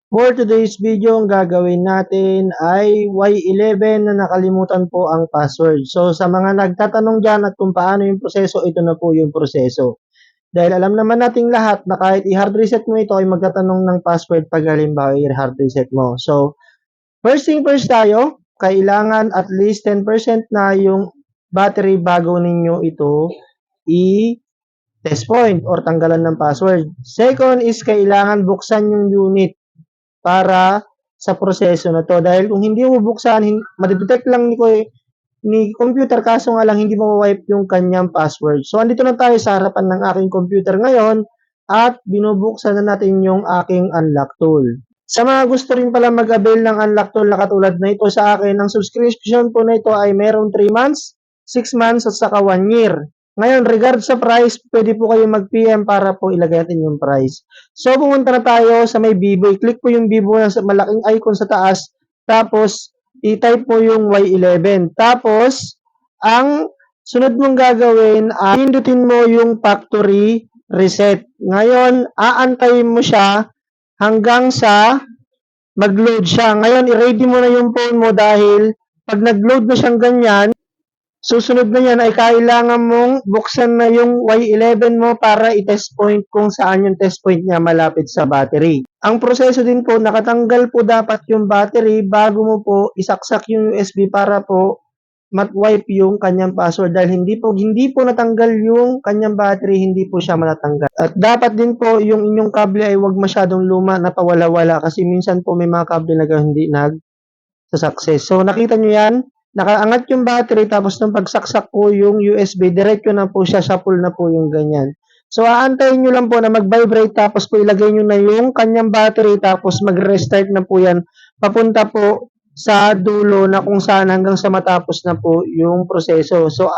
For today's video, ang gagawin natin ay Y11 na nakalimutan po ang password. So sa mga nagtatanong dyan at kung paano yung proseso, ito na po yung proseso. Dahil alam naman nating lahat na kahit i-hard reset mo ito ay magtatanong ng password pag halimbawa i-hard reset mo. So first thing first tayo, kailangan at least 10% na yung battery bago ninyo ito i-test point or tanggalan ng password. Second is kailangan buksan yung unit para sa proseso na to. Dahil kung hindi mo buksan, madidetect lang ni computer kaso nga lang hindi mo wipe yung kanyang password. So, andito na tayo sa harapan ng aking computer ngayon at binubuksan na natin yung aking unlock tool. Sa mga gusto rin pala mag-avail ng unlock tool na katulad na ito sa akin, ang subscription po na ito ay merong 3 months, 6 months at saka 1 year. Ngayon, regard sa price, pwede po kayo mag-PM para po ilagay natin yung price. So, pumunta na tayo sa may Vivo. I-click po yung Vivo na sa malaking icon sa taas. Tapos, i-type mo yung Y11. Tapos, ang sunod mong gagawin ay pindutin mo yung factory reset. Ngayon, aantayin mo siya hanggang sa mag-load siya. Ngayon, i-ready mo na yung phone mo dahil pag nag-load na siyang ganyan, susunod na yan ay kailangan mong buksan na yung Y11 mo para i-test point kung saan yung test point niya malapit sa battery. Ang proseso din po, nakatanggal po dapat yung battery bago mo po isaksak yung USB para po mat-wipe yung kanyang password dahil hindi po natanggal yung kanyang battery, hindi po siya matatanggal. At dapat din po yung inyong kable ay huwag masyadong luma na pawala-wala kasi minsan po may mga kable na hindi nag-success. So nakita nyo yan? Nakaangat yung battery tapos nung pagsaksak po yung USB, diretso na po siya, shuffle na po yung ganyan. So aantayin nyo lang po na mag-vibrate tapos po ilagay nyo na yung kanyang battery tapos mag-restart na po yan. Papunta po sa dulo na kung saan hanggang sa matapos na po yung proseso. So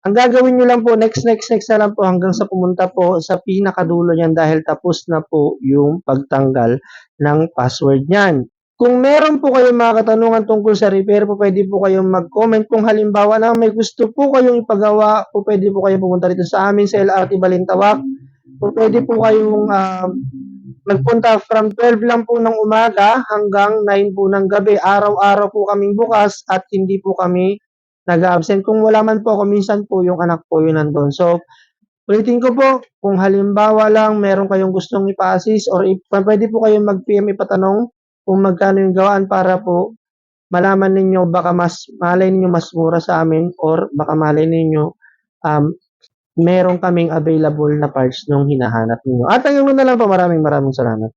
ang gagawin nyo lang po, next na lang po hanggang sa pumunta po sa pinakadulo niyan dahil tapos na po yung pagtanggal ng password niyan. Kung meron po kayong mga katanungan tungkol sa repair po, pwede po kayong mag-comment. Kung halimbawa na may gusto po kayong ipagawa, po pwede po kayong pumunta dito sa amin sa LRT Balintawak. Po pwede po kayong magpunta from 12 lang po ng umaga hanggang 9 po ng gabi. Araw-araw po kaming bukas at hindi po kami nag-absent. Kung wala man po ako, minsan po yung anak po yun nandun. So, ulitin ko po, kung halimbawa lang meron kayong gustong ipa-assist or pwede po kayong mag-PM ipatanong kung magkano yung gawaan para po malaman ninyo baka malay ninyo mas mura sa amin or baka malay ninyo meron kaming available na parts nung hinahanap ninyo. At hanggang na lang po, maraming salamat.